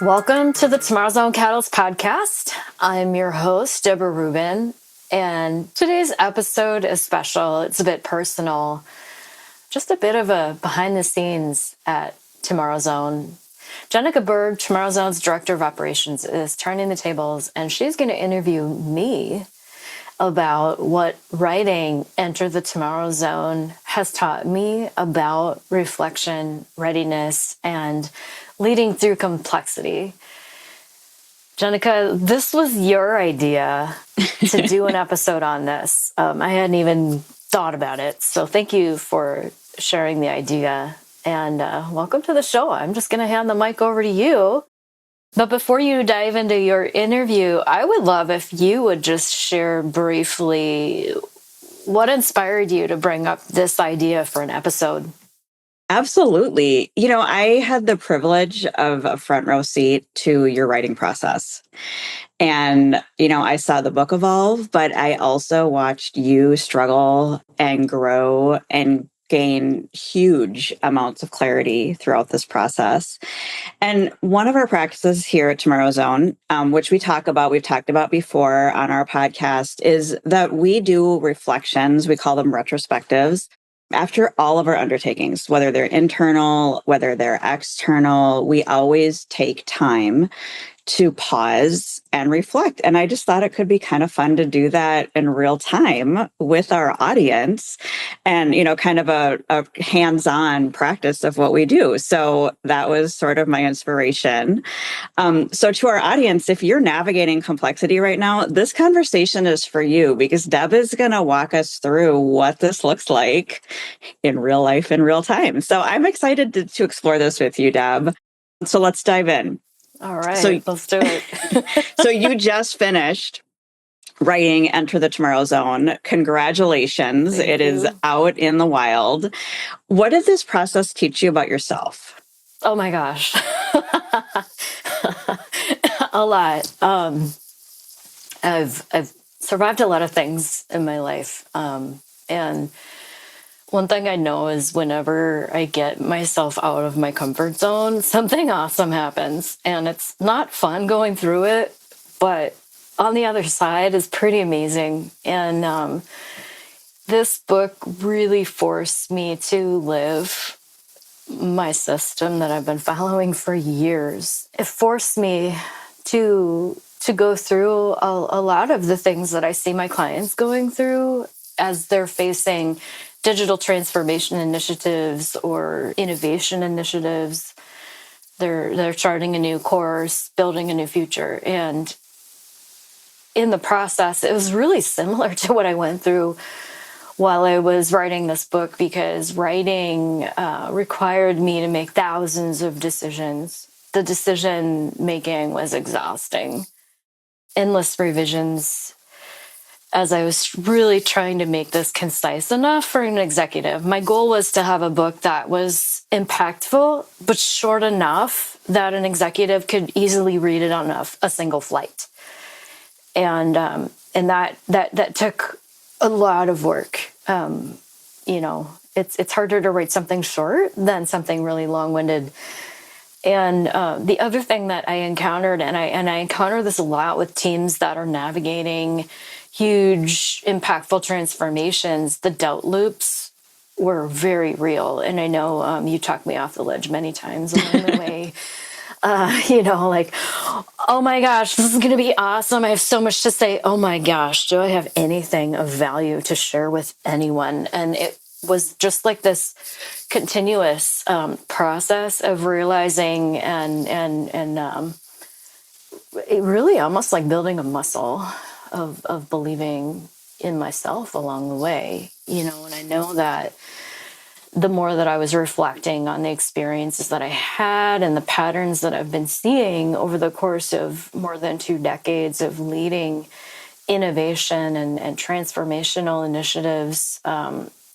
Welcome to the Tomorrow Zone Catalyst podcast. I'm your host, Deborah Rubin, and today's episode is special. It's a bit personal, just a bit of a behind the scenes at Tomorrow Zone. Jenica Berg, Tomorrow Zone's Director of Operations, is turning the tables, and she's going to interview me about what writing Enter the Tomorrow Zone has taught me about reflection, readiness, and leading through complexity. Jenica, this was your idea to do an episode on this. I hadn't even thought about it. So thank you for sharing the idea. And welcome to the show. I'm just going to hand the mic over to you. But before you dive into your interview, I would love if you would just share briefly what inspired you to bring up this idea for an episode. Absolutely. I had the privilege of a front row seat to your writing process. And, I saw the book evolve, but I also watched you struggle and grow and gain huge amounts of clarity throughout this process. And one of our practices here at Tomorrow Zone, which we've talked about before on our podcast, is that we do reflections. We call them retrospectives. After all of our undertakings, whether they're internal, whether they're external, we always take time to pause and reflect. And I just thought it could be kind of fun to do that in real time with our audience and, kind of a hands-on practice of what we do. So that was sort of my inspiration. So to our audience, if you're navigating complexity right now, this conversation is for you because Deb is going to walk us through what this looks like in real life, in real time. So I'm excited to explore this with you, Deb. So let's dive in. All right, let's do it. So you just finished writing Enter the Tomorrow Zone. Congratulations. Thank it you. is out in the wild. What did this process teach you about yourself? Oh my gosh. A lot. I've survived a lot of things in my life. And one thing I know is whenever I get myself out of my comfort zone, something awesome happens. And it's not fun going through it, but on the other side is pretty amazing. And this book really forced me to live my system that I've been following for years. It forced me to go through a lot of the things that I see my clients going through as they're facing digital transformation initiatives or innovation initiatives. They're charting a new course, building a new future. And in the process, it was really similar to what I went through while I was writing this book, because writing required me to make thousands of decisions. The decision making was exhausting. Endless revisions as I was really trying to make this concise enough for an executive. My goal was to have a book that was impactful, but short enough that an executive could easily read it on a single flight. And that took a lot of work. It's harder to write something short than something really long-winded. And the other thing that I encountered, and I encounter this a lot with teams that are navigating huge, impactful transformations, the doubt loops were very real. And I know you talked me off the ledge many times along the way. Oh my gosh, this is going to be awesome. I have so much to say. Oh my gosh, do I have anything of value to share with anyone? And it was just like this continuous process of realizing and it really almost like building a muscle of believing in myself along the way, and I know that the more that I was reflecting on the experiences that I had and the patterns that I've been seeing over the course of more than 2 decades of leading innovation and transformational initiatives,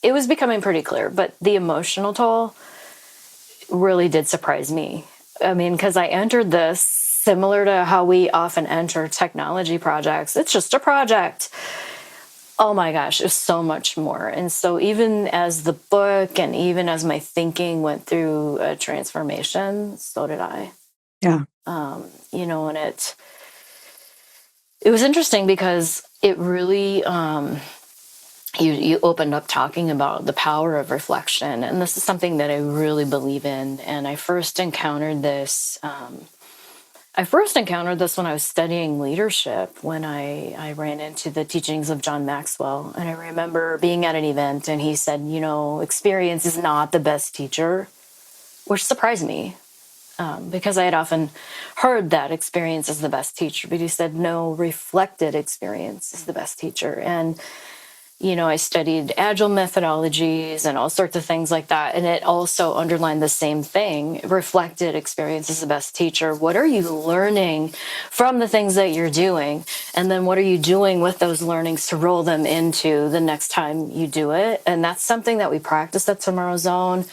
it was becoming pretty clear. But the emotional toll really did surprise me. I mean, because I entered this similar to how we often enter technology projects. It's just a project. Oh my gosh, it's so much more. And so even as the book and even as my thinking went through a transformation, so did I. Yeah. And it was interesting because it really, you opened up talking about the power of reflection, and this is something that I really believe in. And I first encountered this. When I was studying leadership, when I ran into the teachings of John Maxwell. And I remember being at an event and he said, experience is not the best teacher, which surprised me, because I had often heard that experience is the best teacher. But he said, no, reflected experience is the best teacher. And I studied agile methodologies and all sorts of things like that. And it also underlined the same thing. Reflected experience is the best teacher. What are you learning from the things that you're doing? And then what are you doing with those learnings to roll them into the next time you do it? And that's something that we practice at Tomorrow Zone.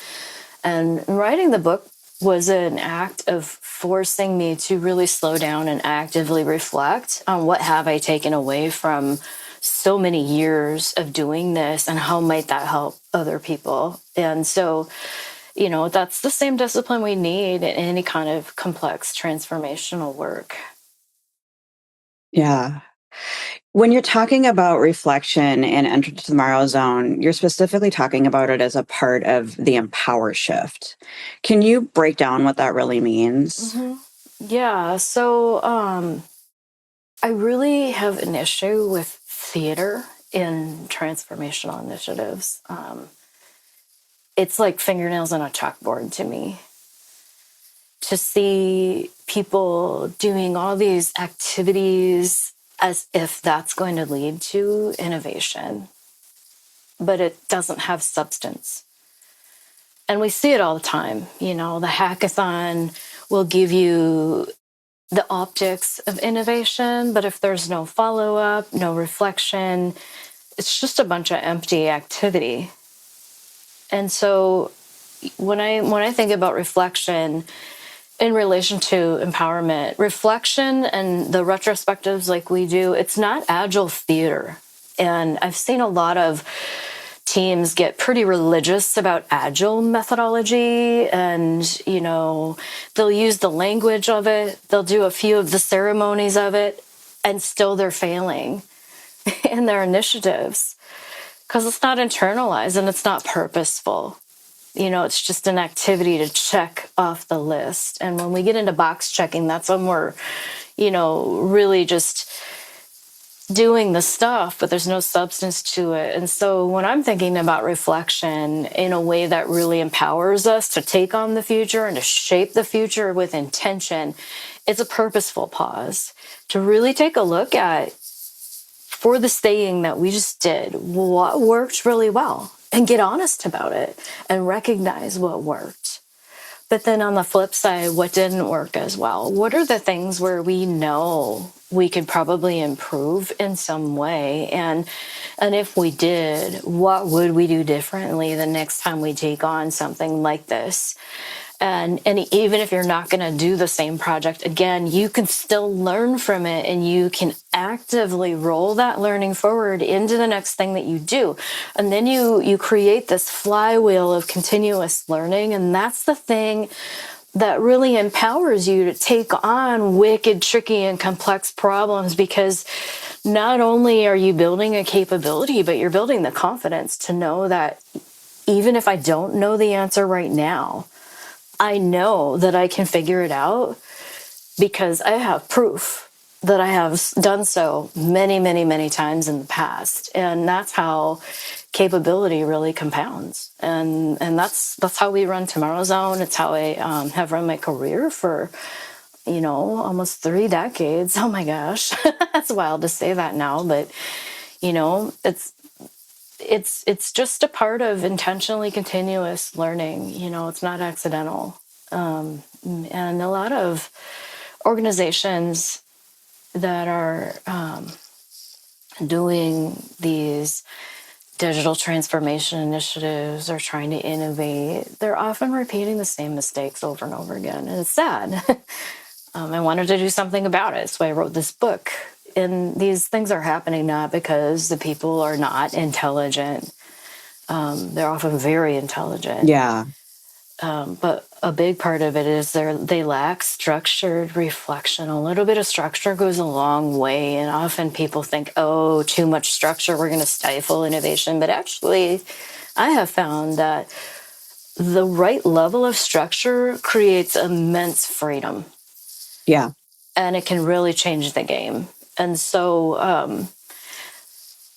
And writing the book was an act of forcing me to really slow down and actively reflect on what have I taken away from so many years of doing this, and how might that help other people. And so, that's the same discipline we need in any kind of complex transformational work. Yeah. When you're talking about reflection and Enter to Tomorrow Zone, you're specifically talking about it as a part of the Empower Shift. Can you break down what that really means? Yeah. So, I really have an issue with theater in transformational initiatives. It's like fingernails on a chalkboard to me, to see people doing all these activities as if that's going to lead to innovation, but it doesn't have substance. And we see it all the time. The hackathon will give you the optics of innovation, but if there's no follow up, no reflection, it's just a bunch of empty activity. And so when I think about reflection in relation to empowerment, reflection and the retrospectives like we do, it's not agile theater. And I've seen a lot of teams get pretty religious about agile methodology, and they'll use the language of it, they'll do a few of the ceremonies of it, and still they're failing in their initiatives because it's not internalized and it's not purposeful. It's just an activity to check off the list. And when we get into box checking, that's when we're really just doing the stuff, but there's no substance to it. And so when I'm thinking about reflection in a way that really empowers us to take on the future and to shape the future with intention, it's a purposeful pause to really take a look at, for the staying that we just did, what worked really well, and get honest about it and recognize what worked. But then on the flip side, what didn't work as well? What are the things where we know we could probably improve in some way? And if we did, what would we do differently the next time we take on something like this? And even if you're not going to do the same project again, you can still learn from it, and you can actively roll that learning forward into the next thing that you do. And then you create this flywheel of continuous learning. And that's the thing that really empowers you to take on wicked, tricky, and complex problems, because not only are you building a capability, but you're building the confidence to know that even if I don't know the answer right now, I know that I can figure it out because I have proof that I have done so many, many, many times in the past. And that's how capability really compounds. And that's how we run Tomorrow Zone. It's how I have run my career for, almost 3 decades. Oh my gosh. That's wild to say that now, but it's just a part of intentionally continuous learning. It's not accidental. And a lot of organizations that are doing these digital transformation initiatives or trying to innovate, they're often repeating the same mistakes over and over again. And it's sad. I wanted to do something about it. So I wrote this book. And these things are happening not because the people are not intelligent. They're often very intelligent. Yeah. But a big part of it is they lack structured reflection. A little bit of structure goes a long way. And often people think, oh, too much structure, we're going to stifle innovation. But actually, I have found that the right level of structure creates immense freedom. Yeah. And it can really change the game. And so,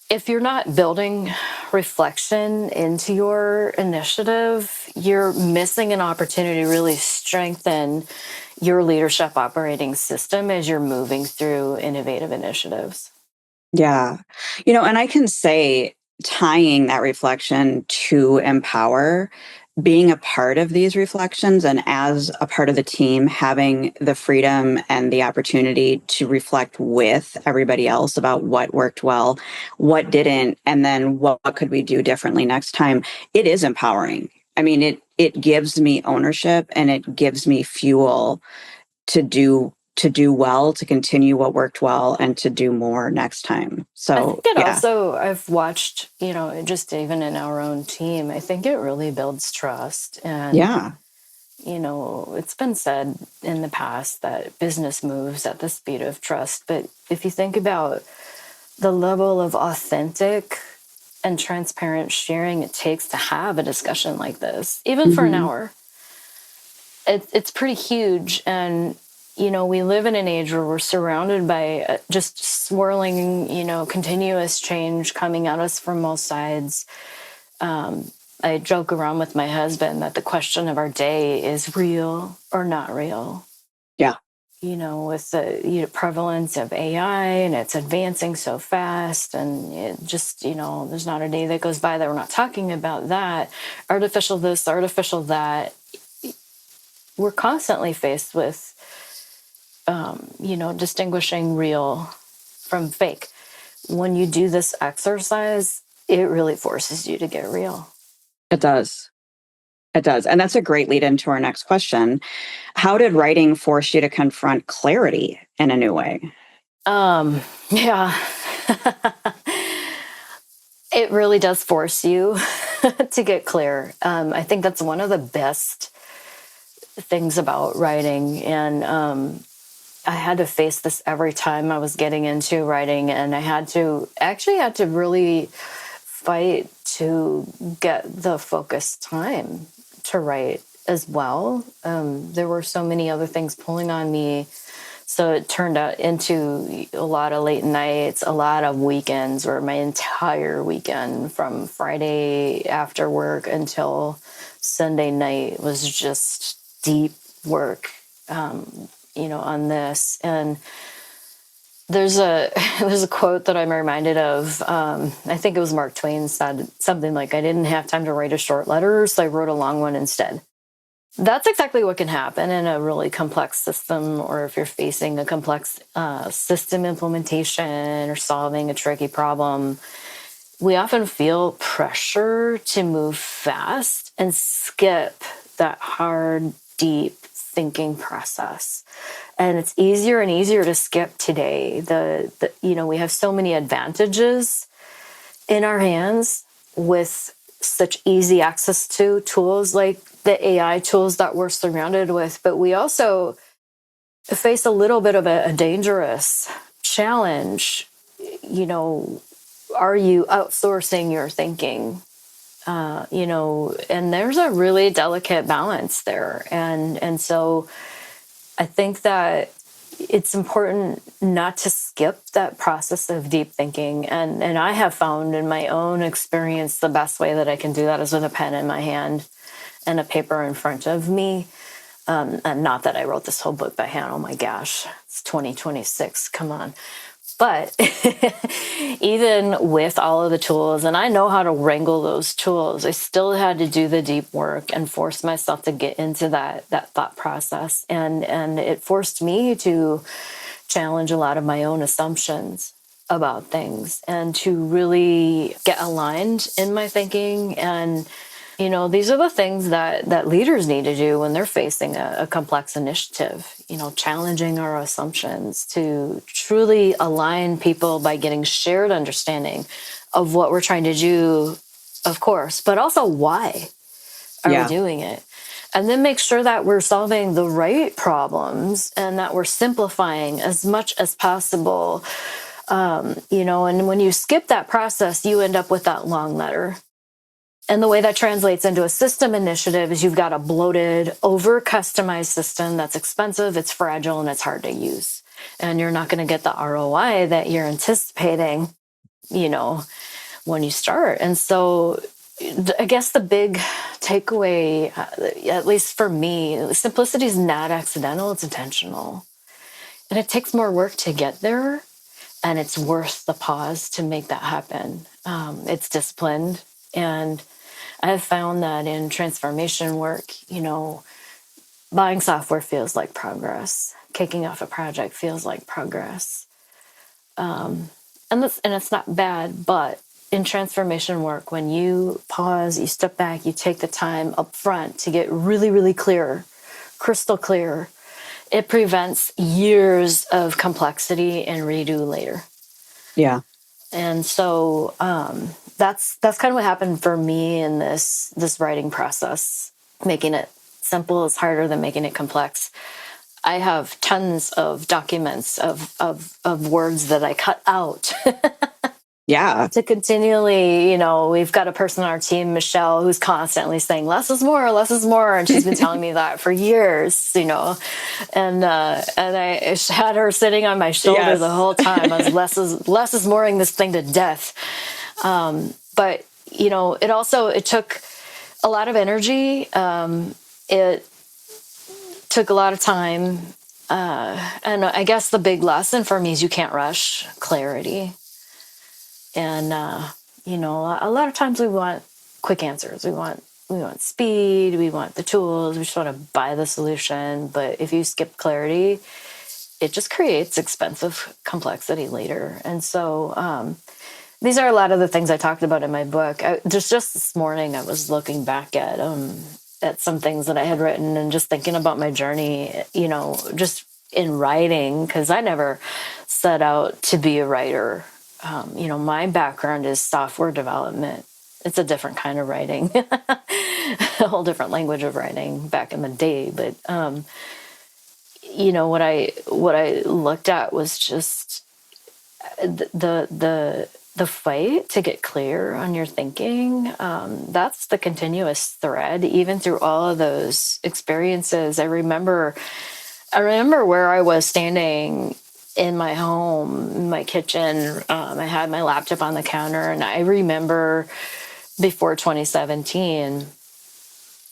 if you're not building reflection into your initiative, you're missing an opportunity to really strengthen your leadership operating system as you're moving through innovative initiatives. Yeah. And I can say tying that reflection to empower, being a part of these reflections and as a part of the team, having the freedom and the opportunity to reflect with everybody else about what worked well, what didn't, and then what could we do differently next time. It is empowering. I mean, it gives me ownership and it gives me fuel to do well, to continue what worked well, and to do more next time. I So think it yeah, also, I've watched, just even in our own team, I think it really builds trust. And, yeah, it's been said in the past that business moves at the speed of trust. But if you think about the level of authentic and transparent sharing it takes to have a discussion like this, even for an hmm, hour, it's pretty huge. And, we live in an age where we're surrounded by just swirling, continuous change coming at us from all sides. I joke around with my husband that the question of our day is real or not real. yeah, With the prevalence of AI and it's advancing so fast, and it just, there's not a day that goes by that we're not talking about that. Artificial this, artificial that. We're constantly faced with, distinguishing real from fake. When you do this exercise, it really forces you to get real. it does. It does. And that's a great lead into our next question. How did writing force you to confront clarity in a new way? Yeah. It really does force you to get clear. I think that's one of the best things about writing. And I had to face this every time I was getting into writing. And I had to really fight to get the focused time to write as well. There were so many other things pulling on me. So it turned out into a lot of late nights, a lot of weekends, or my entire weekend from Friday after work until Sunday night was just deep work, on this. And there's a there's a quote that I'm reminded of. I think it was Mark Twain said something like, "I didn't have time to write a short letter, so I wrote a long one instead." That's exactly what can happen in a really complex system, or if you're facing a complex system implementation or solving a tricky problem. We often feel pressure to move fast and skip that hard, deep thinking process. And it's easier and easier to skip today. We have so many advantages in our hands with such easy access to tools like the AI tools that we're surrounded with, but we also face a little bit of a dangerous challenge. Are you outsourcing your thinking? And there's a really delicate balance there. And so I think that it's important not to skip that process of deep thinking. And I have found in my own experience the best way that I can do that is with a pen in my hand and a paper in front of me. And not that I wrote this whole book by hand. Oh my gosh, it's 2026. Come on. But even with all of the tools, and I know how to wrangle those tools, I still had to do the deep work and force myself to get into that thought process. And it forced me to challenge a lot of my own assumptions about things and to really get aligned in my thinking. And these are the things that leaders need to do when they're facing a complex initiative, challenging our assumptions to truly align people by getting shared understanding of what we're trying to do, of course, but also why are we Yeah. doing it? and then make sure that we're solving the right problems and that we're simplifying as much as possible. And when you skip that process, you end up with that long letter. And the way that translates into a system initiative is you've got a bloated, over customized system that's expensive, it's fragile, and it's hard to use. And you're not going to get the ROI that you're anticipating, when you start. And so I guess the big takeaway, at least for me, simplicity is not accidental, it's intentional. And it takes more work to get there. And it's worth the pause to make that happen. It's disciplined. And I've found that in transformation work, buying software feels like progress. Kicking off a project feels like progress. And it's not bad, but in transformation work, when you pause, you step back, you take the time up front to get really, really clear, crystal clear, it prevents years of complexity and redo later. Yeah. And so that's kind of what happened for me in this writing process. Making it simple is harder than making it complex. I have tons of documents of words that I cut out. Yeah. To continually, we've got a person on our team, Michelle, who's constantly saying less is more, less is more. And she's been telling me that for years, and I had her sitting on my shoulder the whole time. I was less is mooring this thing to death. But, it took a lot of energy. It took a lot of time. And I guess the big lesson for me is you can't rush clarity. And, a lot of times we want quick answers. We want speed. We want the tools. We just want to buy the solution. But if you skip clarity, it just creates expensive complexity later. And so these are a lot of the things I talked about in my book. Just this morning, I was looking back at some things that I had written and just thinking about my journey, just in writing, because I never set out to be a writer. My background is software development. It's a different kind of writing, a whole different language of writing back in the day. But, what I looked at was just the fight to get clear on your thinking. That's the continuous thread, even through all of those experiences. I remember where I was standing in my home, in my kitchen. I had my laptop on the counter, and I remember before 2017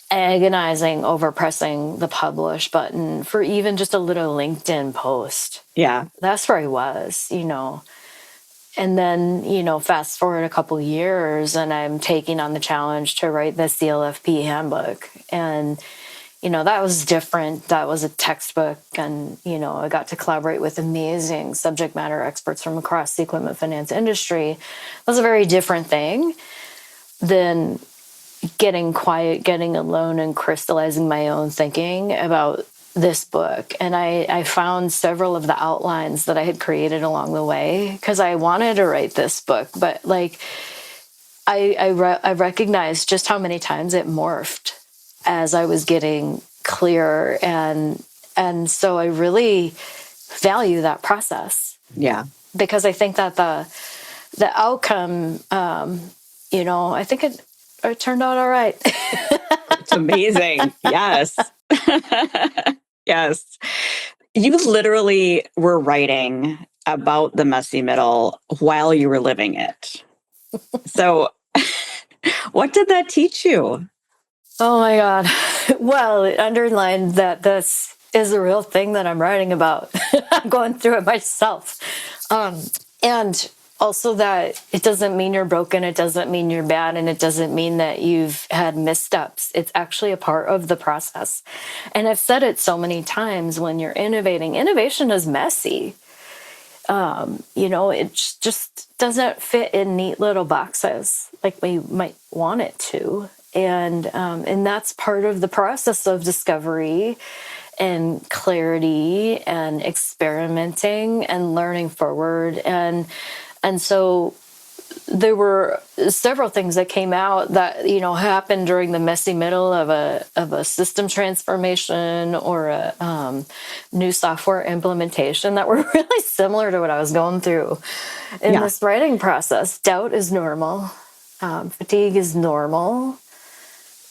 agonizing over pressing the publish button for even just a little LinkedIn post. Yeah. That's where I was, And then, fast forward a couple years, and I'm taking on the challenge to write the CLFP handbook. And that was different. That was a textbook. And, I got to collaborate with amazing subject matter experts from across the equipment finance industry. It was a very different thing than getting quiet, getting alone, and crystallizing my own thinking about this book. And I found several of the outlines that I had created along the way because I wanted to write this book. But I recognized just how many times it morphed as I was getting clear, and so I really value that process. Yeah, because I think that the outcome, I think it turned out all right. It's amazing. Yes, yes. You literally were writing about the messy middle while you were living it. So, what did that teach you? Oh my God. Well, it underlined that this is a real thing that I'm writing about. I'm going through it myself. And also that it doesn't mean you're broken. It doesn't mean you're bad. And it doesn't mean that you've had missteps. It's actually a part of the process. And I've said it so many times when you're innovating. Innovation is messy. It just doesn't fit in neat little boxes like we might want it to. And that's part of the process of discovery and clarity and experimenting and learning forward. And so there were several things that came out that, happened during the messy middle of a system transformation or a new software implementation that were really similar to what I was going through in this writing process. Doubt is normal. Fatigue is normal.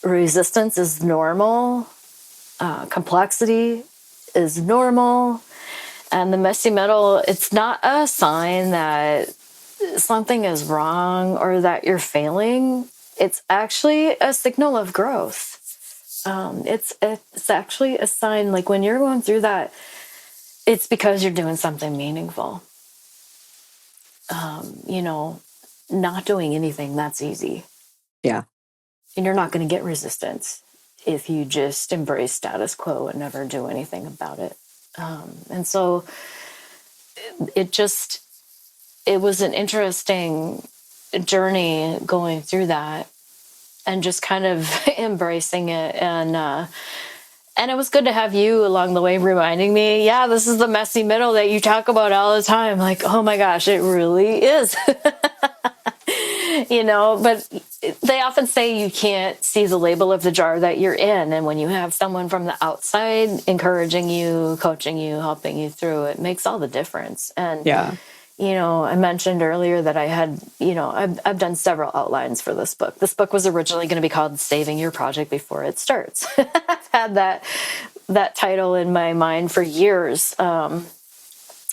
Resistance is normal. Complexity is normal. And the messy middle, it's not a sign that something is wrong or that you're failing. It's actually a signal of growth. It's actually a sign, like when you're going through that, it's because you're doing something meaningful. Not doing anything, that's easy. Yeah. And you're not going to get resistance if you just embrace status quo and never do anything about it. And so it was an interesting journey going through that and just kind of embracing it. And it was good to have you along the way reminding me, yeah, this is the messy middle that you talk about all the time. Like, oh my gosh, it really is. But they often say you can't see the label of the jar that you're in. And when you have someone from the outside encouraging you, coaching you, helping you through, it makes all the difference. And, I mentioned earlier that I had, I've done several outlines for this book. This book was originally going to be called Saving Your Project Before It Starts. I've had that title in my mind for years. But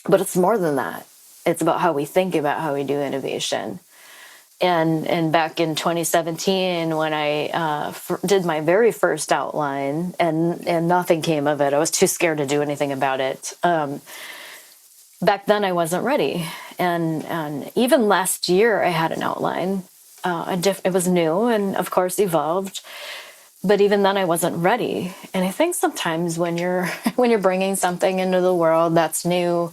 it's more than that. It's about how we think about how we do innovation. And back in 2017, when I did my very first outline, and nothing came of it, I was too scared to do anything about it. Back then, I wasn't ready, and even last year, I had an outline. It was new, and of course, evolved. But even then, I wasn't ready. And I think sometimes when you're bringing something into the world that's new,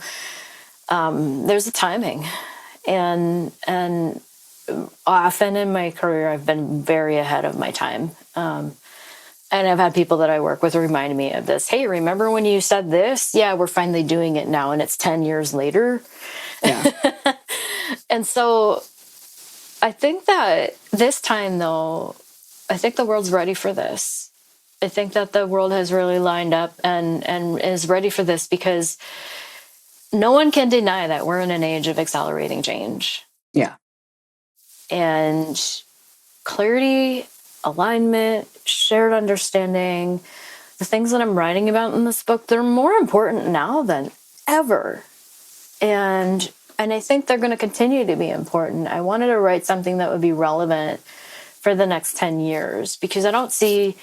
there's a timing, and often in my career, I've been very ahead of my time. And I've had people that I work with remind me of this. Hey, remember when you said this? Yeah, we're finally doing it now. And it's 10 years later. Yeah. And so I think that this time, though, I think the world's ready for this. I think that the world has really lined up and is ready for this because no one can deny that we're in an age of accelerating change. Yeah. And clarity, alignment, shared understanding, the things that I'm writing about in this book, they're more important now than ever. And I think they're going to continue to be important. I wanted to write something that would be relevant for the next 10 years because I don't see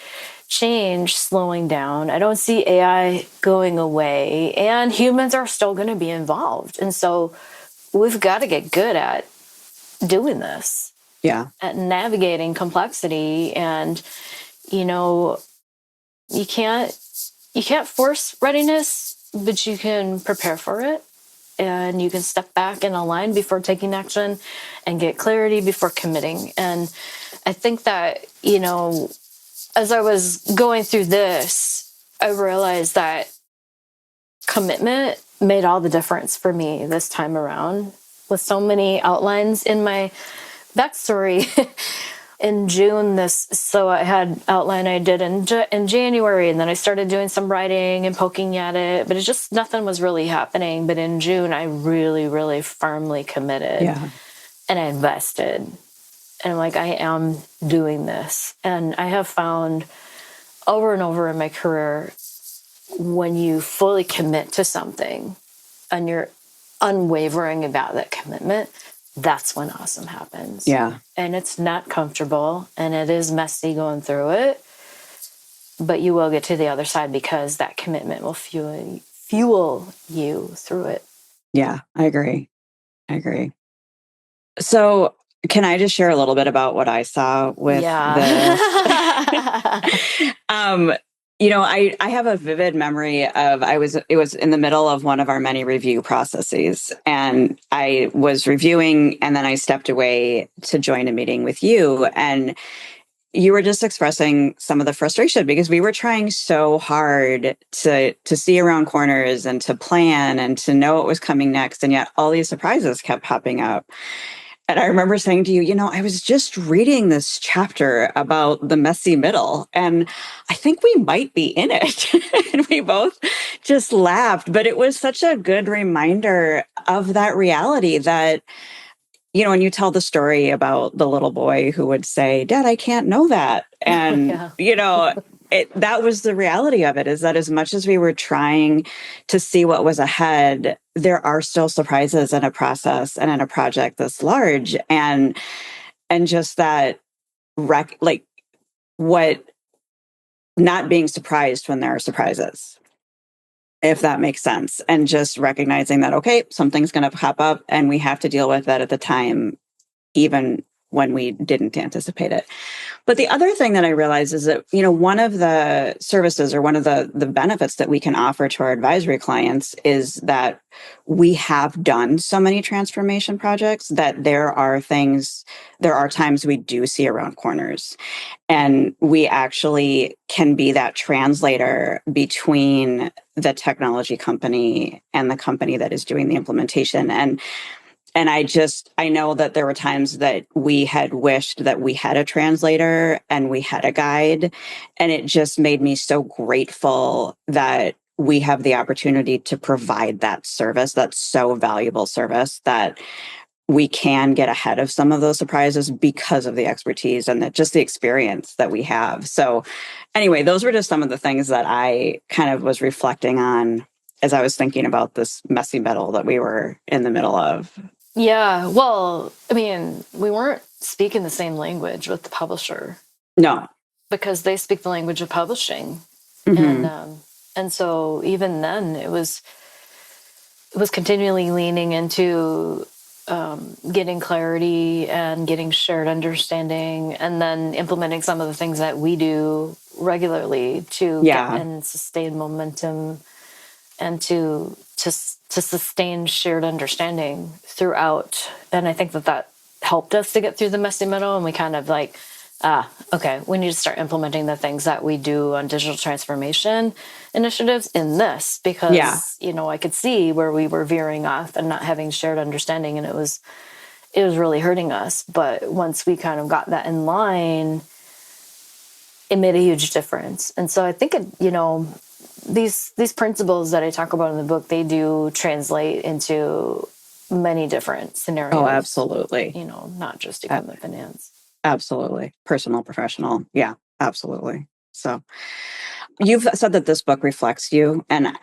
change slowing down. I don't see AI going away, and humans are still going to be involved. And so we've got to get good at doing this. Yeah. At navigating complexity. And, you can't force readiness, but you can prepare for it. And you can step back and align before taking action and get clarity before committing. And I think that, as I was going through this, I realized that commitment made all the difference for me this time around. With so many outlines in my backstory in June, so I had outline I did in January, and then I started doing some writing and poking at it, but it just nothing was really happening. But in June, I really, really firmly committed, and I invested, and I'm like, I am doing this. And I have found over and over in my career, when you fully commit to something and you're unwavering about that commitment, that's when awesome happens. Yeah. And it's not comfortable and it is messy going through it, but you will get to the other side because that commitment will fuel you through it. Yeah, I agree. So can I just share a little bit about what I saw with this? I have a vivid memory of it was in the middle of one of our many review processes, and I was reviewing, and then I stepped away to join a meeting with you, and you were just expressing some of the frustration because we were trying so hard to see around corners and to plan and to know what was coming next, and yet all these surprises kept popping up. And I remember saying to you, I was just reading this chapter about the messy middle, and I think we might be in it. And we both just laughed. But it was such a good reminder of that reality that, when you tell the story about the little boy who would say, Dad, I can't know that. And, Yeah. that was the reality of it, is that as much as we were trying to see what was ahead, there are still surprises in a process and in a project this large. And just that like what not being surprised when there are surprises, if that makes sense. And just recognizing that, okay, something's going to pop up and we have to deal with that at the time, even when we didn't anticipate it. But the other thing that I realized is that, one of the services or one of the benefits that we can offer to our advisory clients is that we have done so many transformation projects that there are times we do see around corners. And we actually can be that translator between the technology company and the company that is doing the implementation. And I know that there were times that we had wished that we had a translator and we had a guide. And it just made me so grateful that we have the opportunity to provide that service, that's so valuable service, that we can get ahead of some of those surprises because of the expertise and just the experience that we have. So anyway, those were just some of the things that I kind of was reflecting on as I was thinking about this messy middle that we were in the middle of. Yeah. Well, I mean, we weren't speaking the same language with the publisher No. because they speak the language of publishing. Mm-hmm. And so even then it was continually leaning into getting clarity and getting shared understanding, and then implementing some of the things that we do regularly to get and sustain momentum and to sustain shared understanding throughout. And I think that helped us to get through the messy middle, and we kind of like, okay, we need to start implementing the things that we do on digital transformation initiatives in this, because I could see where we were veering off and not having shared understanding, and it was really hurting us. But once we kind of got that in line, it made a huge difference. And so I think these principles that I talk about in the book, they do translate into many different scenarios. Oh, absolutely. Not just equipment finance. Absolutely. Personal, professional. Yeah, absolutely. So you've said that this book reflects you, and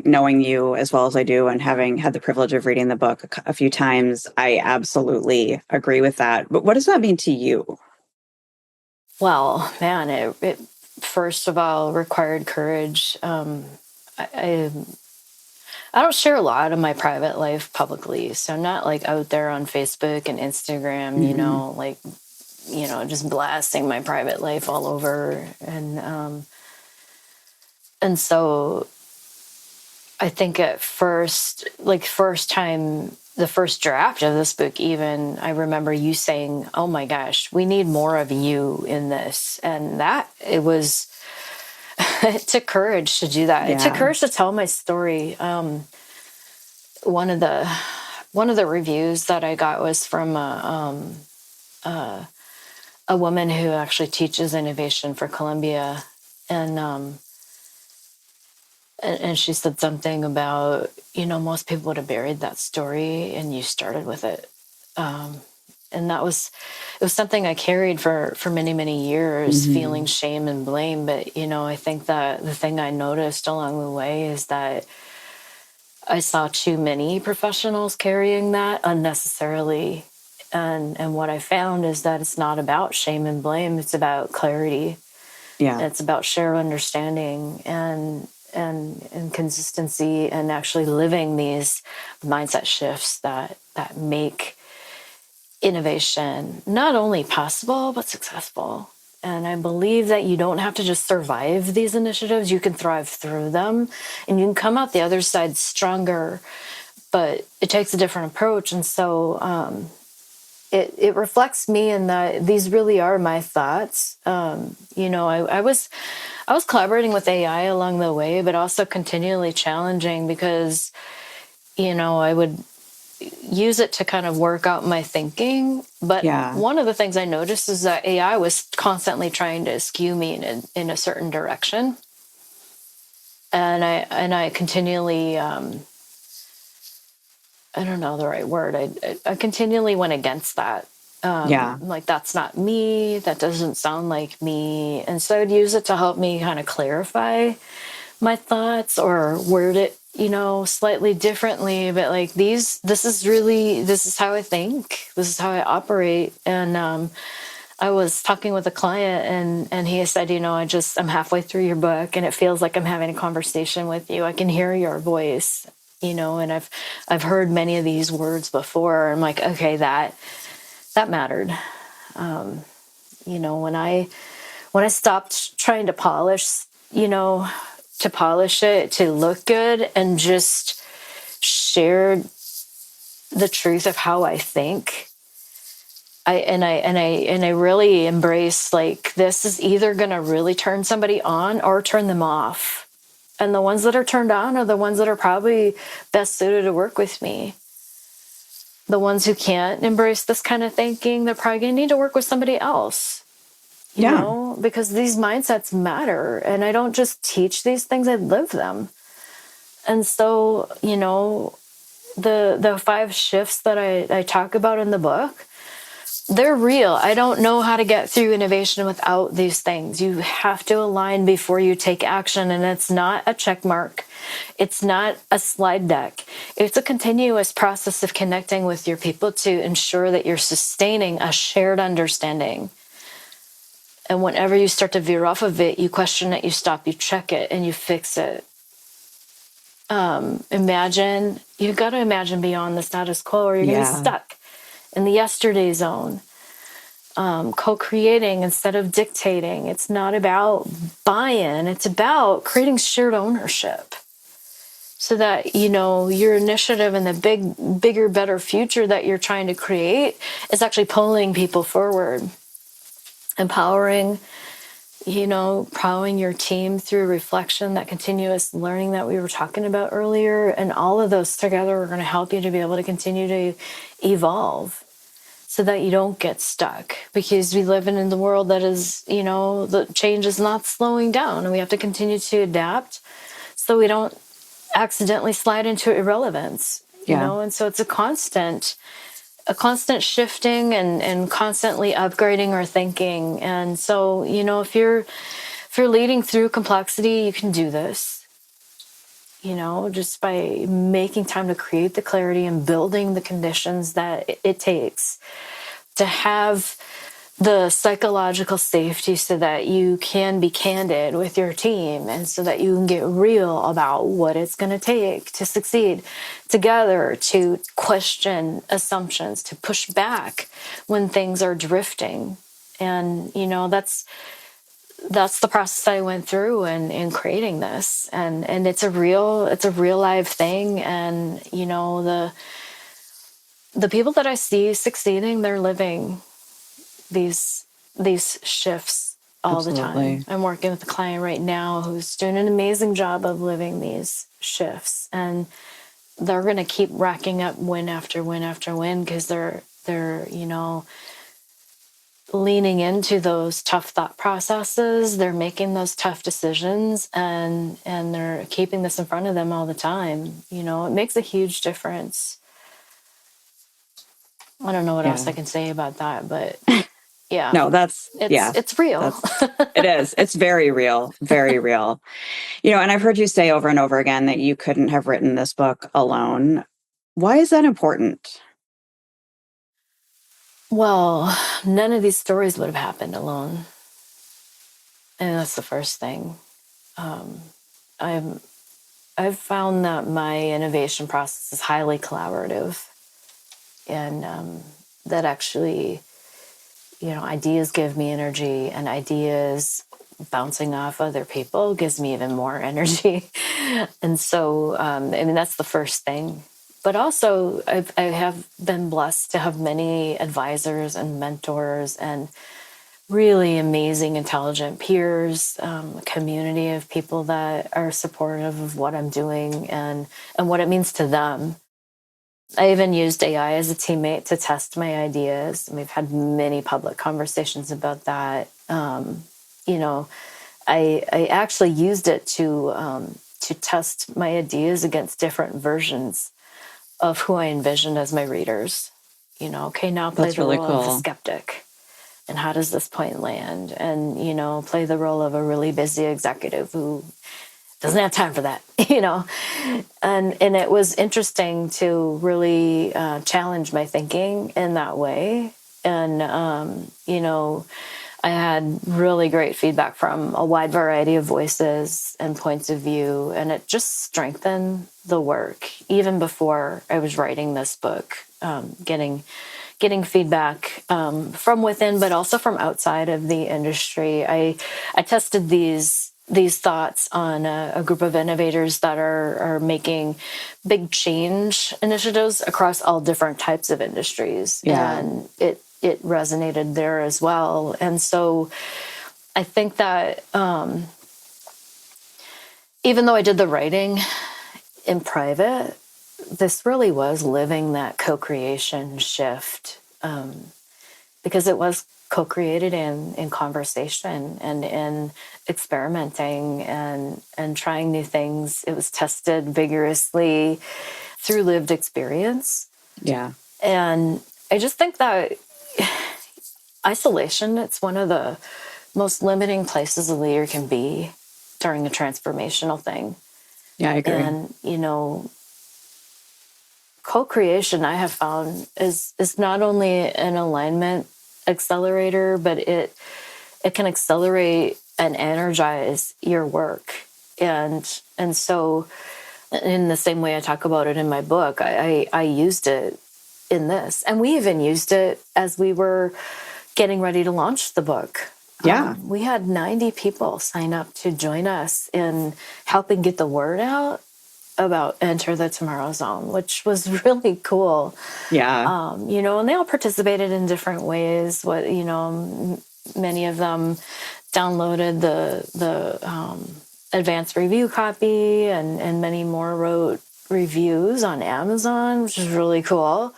knowing you as well as I do, and having had the privilege of reading the book a few times, I absolutely agree with that. But what does that mean to you? Well, man, it first of all required courage. I don't share a lot of my private life publicly, so I'm not like out there on Facebook and Instagram, just blasting my private life all over. And so I think at first, the first draft of this book, even, I remember you saying, oh my gosh, we need more of you in this. And it took courage to do that. Yeah. It took courage to tell my story. One of the reviews that I got was from a woman who actually teaches innovation for Columbia. And she said something about, most people would have buried that story and you started with it. And it was something I carried for many, many years, feeling shame and blame. But, I think that the thing I noticed along the way is that I saw too many professionals carrying that unnecessarily. And what I found is that it's not about shame and blame. It's about clarity. Yeah. It's about shared understanding and consistency, and actually living these mindset shifts that make innovation not only possible, but successful. And I believe that you don't have to just survive these initiatives. You can thrive through them, and you can come out the other side stronger, but it takes a different approach. And so it reflects me in that these really are my thoughts. I was collaborating with AI along the way, but also continually challenging, because, I would use it to kind of work out my thinking. But Yeah. one of the things I noticed is that AI was constantly trying to skew me in a certain direction. And I continually, I don't know the right word. I continually went against that. Yeah. Like, that's not me. That doesn't sound like me. And so I'd use it to help me kind of clarify my thoughts or word it, slightly differently. But like this is how I think. This is how I operate. And I was talking with a client, and he said, I'm halfway through your book and it feels like I'm having a conversation with you. I can hear your voice, and I've heard many of these words before. I'm like, okay, that mattered. When I stopped trying to polish it to look good and just shared the truth of how I think, I really embrace, like, this is either going to really turn somebody on or turn them off. And the ones that are turned on are the ones that are probably best suited to work with me. The ones who can't embrace this kind of thinking, they're probably going to need to work with somebody else. Because these mindsets matter. And I don't just teach these things, I live them. And so, the 5 shifts that I talk about in the book, they're real. I don't know how to get through innovation without these things. You have to align before you take action. And it's not a check mark. It's not a slide deck. It's a continuous process of connecting with your people to ensure that you're sustaining a shared understanding. And whenever you start to veer off of it, you question it, you stop, you check it, and you fix it. You've got to imagine beyond the status quo, or you're going to be stuck in the yesterday zone. Co-creating instead of dictating. It's not about buy-in. It's about creating shared ownership so that, your initiative and the bigger, better future that you're trying to create is actually pulling people forward. Empowering your team through reflection, that continuous learning that we were talking about earlier. And all of those together are going to help you to be able to continue to evolve so that you don't get stuck. Because we live in the world that is, the change is not slowing down, and we have to continue to adapt so we don't accidentally slide into irrelevance. And so it's a constant shifting and constantly upgrading our thinking. And so, if you're leading through complexity, you can do this, just by making time to create the clarity and building the conditions that it takes to have the psychological safety so that you can be candid with your team, and so that you can get real about what it's going to take to succeed together, to question assumptions, to push back when things are drifting. And, that's the process I went through in creating this. And it's a real live thing. And, the people that I see succeeding, they're living these shifts all Absolutely. the time. I'm working with a client right now who's doing an amazing job of living these shifts, and they're going to keep racking up win after win after win because they're leaning into those tough thought processes. They're making those tough decisions, and they're keeping this in front of them all the time. It makes a huge difference. I don't know what else I can say about that, but yeah. No, it's real. It is. It's very real, very real. And I've heard you say over and over again that you couldn't have written this book alone. Why is that important? Well, none of these stories would have happened alone. And that's the first thing. I've found that my innovation process is highly collaborative, and that actually, ideas give me energy, and ideas bouncing off other people gives me even more energy. And so, that's the first thing. But also, I have been blessed to have many advisors and mentors and really amazing, intelligent peers, a community of people that are supportive of what I'm doing and what it means to them. I even used AI as a teammate to test my ideas. We've had many public conversations about that. You know, I actually used it to test my ideas against different versions of who I envisioned as my readers. Okay, now play That's the really role of the cool. skeptic. And how does this point land? And, play the role of a really busy executive who doesn't have time for that, And it was interesting to really challenge my thinking in that way. And, I had really great feedback from a wide variety of voices and points of view, and it just strengthened the work. Even before I was writing this book, getting feedback from within, but also from outside of the industry. I tested these thoughts on a group of innovators that are making big change initiatives across all different types of industries, Yeah. and it resonated there as well. And so I think that even though I did the writing in private, this really was living that co-creation shift, because it was co-created in conversation and in experimenting and trying new things. It was tested vigorously through lived experience. Yeah. And I just think that isolation, it's one of the most limiting places a leader can be during a transformational thing. Yeah, I agree. And, co-creation, I have found, is not only an alignment accelerator, but it can accelerate and energize your work. And so in the same way I talk about it in my book, I used it in this. And we even used it as we were getting ready to launch the book. Yeah. We had 90 people sign up to join us in helping get the word out about Enter the Tomorrow Zone, which was really cool. Yeah. And they all participated in different ways. Many of them downloaded the advanced review copy, and many more wrote reviews on Amazon, which is really cool.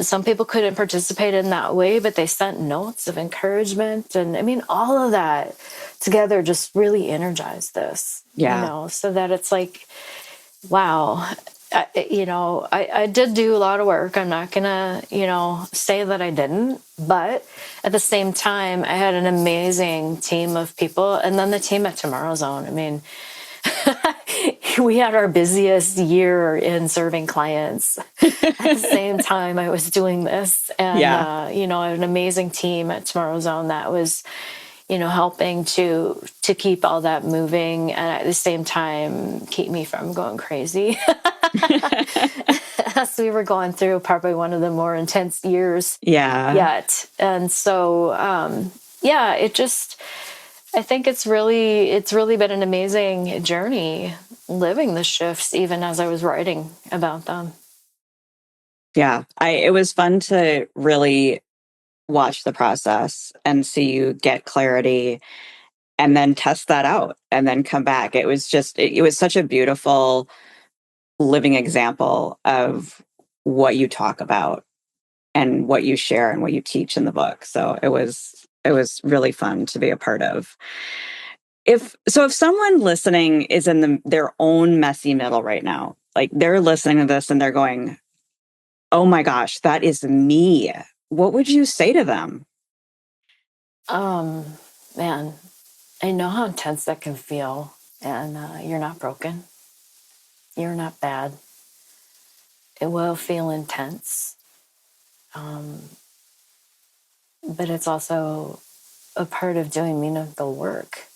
Some people couldn't participate in that way, but they sent notes of encouragement. And I mean, all of that together just really energized this, Yeah. so that it's like, wow, I did do a lot of work. I'm not going to, say that I didn't. But at the same time, I had an amazing team of people. And then the team at Tomorrow Zone, I mean, we had our busiest year in serving clients at the same time I was doing this. And, Yeah. I had an amazing team at Tomorrow Zone that was, helping to keep all that moving, and at the same time keep me from going crazy as we were going through probably one of the more intense years Yeah. yet. And so, yeah, I think it's really been an amazing journey living the shifts, even as I was writing about them. Yeah. It was fun to really watch the process and see you get clarity and then test that out and then come back. It was just, it was such a beautiful living example of what you talk about and what you share and what you teach in the book. So it was really fun to be a part of. If someone listening is in their own messy middle right now, like they're listening to this and they're going, "Oh my gosh, that is me." What would you say to them? Um, Man, I know how intense that can feel, and you're not broken. You're not bad. It will feel intense, um, but it's also a part of doing meaningful work.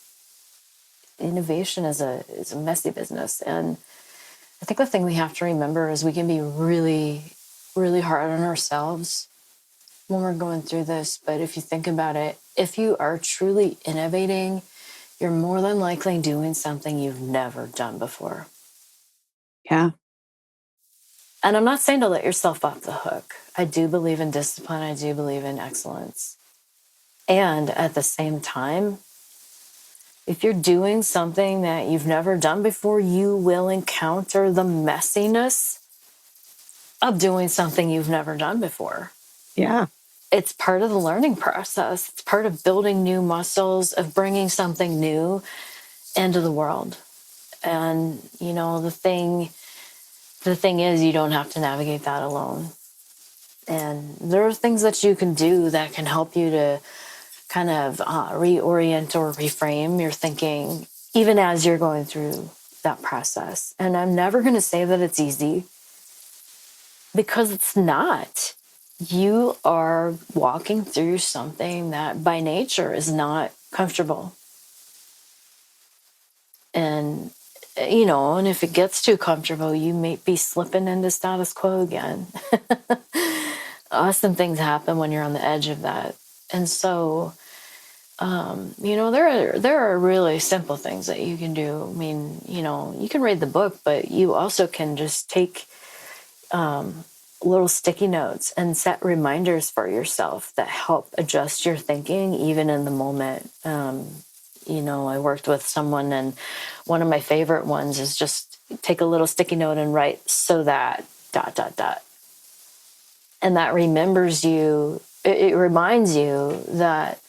Innovation is a messy business, and I think the thing we have to remember is we can be really, really hard on ourselves when we're going through this. But if you think about it, if you are truly innovating, you're more than likely doing something you've never done before. Yeah. And I'm not saying to let yourself off the hook. I do believe in discipline. I do believe in excellence. And at the same time, if you're doing something that you've never done before, you will encounter the messiness of doing something you've never done before. Yeah. It's part of the learning process. It's part of building new muscles, of bringing something new into the world. And, the thing is, you don't have to navigate that alone. And there are things that you can do that can help you to kind of reorient or reframe your thinking, even as you're going through that process. And I'm never going to say that it's easy, because it's not. You are walking through something that by nature is not comfortable. And, and if it gets too comfortable, you may be slipping into status quo again. Awesome things happen when you're on the edge of that. And so, there are really simple things that you can do. I mean, you can read the book, but you also can just take little sticky notes and set reminders for yourself that help adjust your thinking, even in the moment. I worked with someone, and one of my favorite ones is just take a little sticky note and write, so that ... And that remembers you, it reminds you that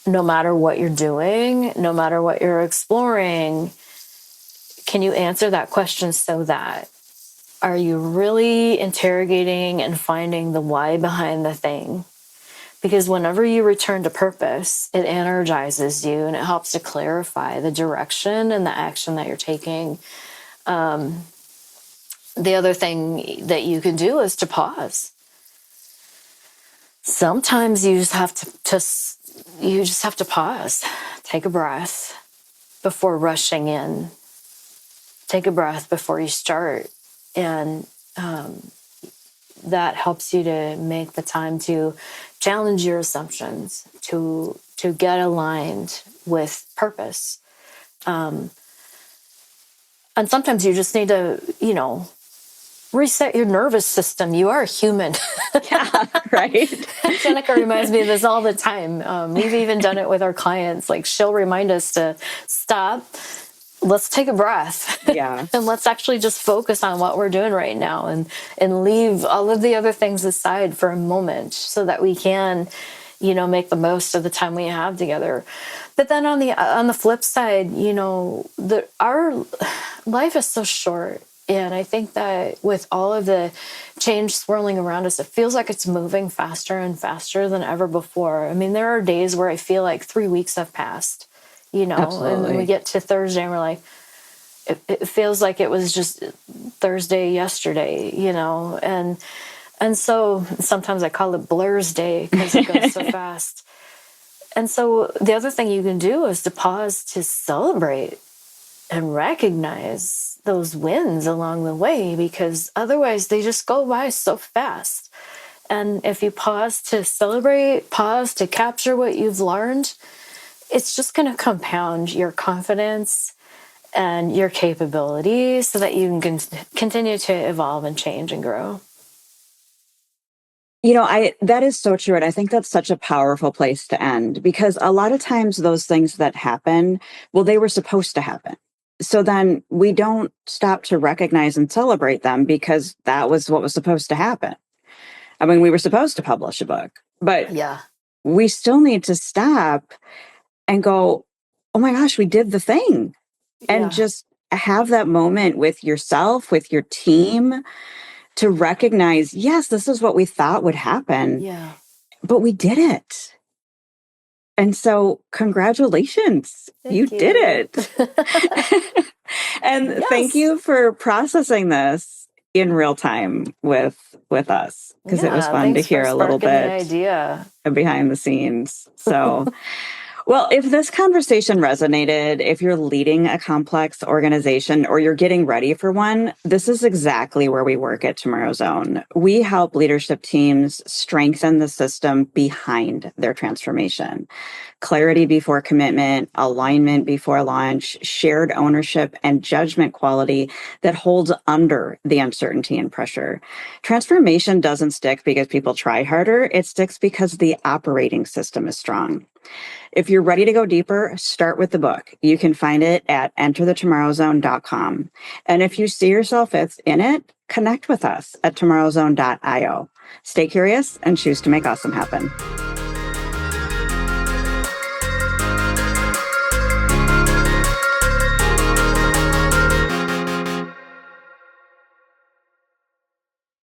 no matter what you're doing, no matter what you're exploring, can you answer that question, so that? Are you really interrogating and finding the why behind the thing? Because whenever you return to purpose, it energizes you and it helps to clarify the direction and the action that you're taking. The other thing that you can do is to pause. Sometimes you just have to pause, take a breath before rushing in. Take a breath before you start. And that helps you to make the time to challenge your assumptions, to get aligned with purpose. And sometimes you just need to, reset your nervous system. You are a human. Yeah, right. Jenica reminds me of this all the time. We've even done it with our clients. Like, she'll remind us to stop. Let's take a breath. Yeah. And let's actually just focus on what we're doing right now, and leave all of the other things aside for a moment, so that we can, make the most of the time we have together. But then on the flip side, our life is so short. And I think that with all of the change swirling around us, it feels like it's moving faster and faster than ever before. I mean, there are days where I feel like 3 weeks have passed, Absolutely. and then we get to Thursday and we're like, it feels like it was just Thursday yesterday, and so sometimes I call it Blur's Day, because it goes so fast. And so the other thing you can do is to pause, to celebrate and recognize those wins along the way, because otherwise they just go by so fast. And if you pause to celebrate, pause to capture what you've learned, it's just going to compound your confidence and your capabilities, so that you can continue to evolve and change and grow. That is so true. And I think that's such a powerful place to end, because a lot of times those things that happen, well, they were supposed to happen. So then we don't stop to recognize and celebrate them, because that was what was supposed to happen. I mean, we were supposed to publish a book, but Yeah. we still need to stop and go, oh my gosh, we did the thing. And just have that moment with yourself, with your team, to recognize, yes, this is what we thought would happen. Yeah. But we did it. And so congratulations, you did it. And thank you for processing this in real time with us, because it was fun to hear a little bit idea behind the scenes. So well, if this conversation resonated, if you're leading a complex organization or you're getting ready for one, this is exactly where we work at Tomorrow Zone. We help leadership teams strengthen the system behind their transformation. Clarity before commitment, alignment before launch, shared ownership, and judgment quality that holds under the uncertainty and pressure. Transformation doesn't stick because people try harder. It sticks because the operating system is strong. If you're ready to go deeper, start with the book. You can find it at enterthetomorrowzone.com. And if you see yourself in it, connect with us at tomorrowzone.io. Stay curious and choose to make awesome happen.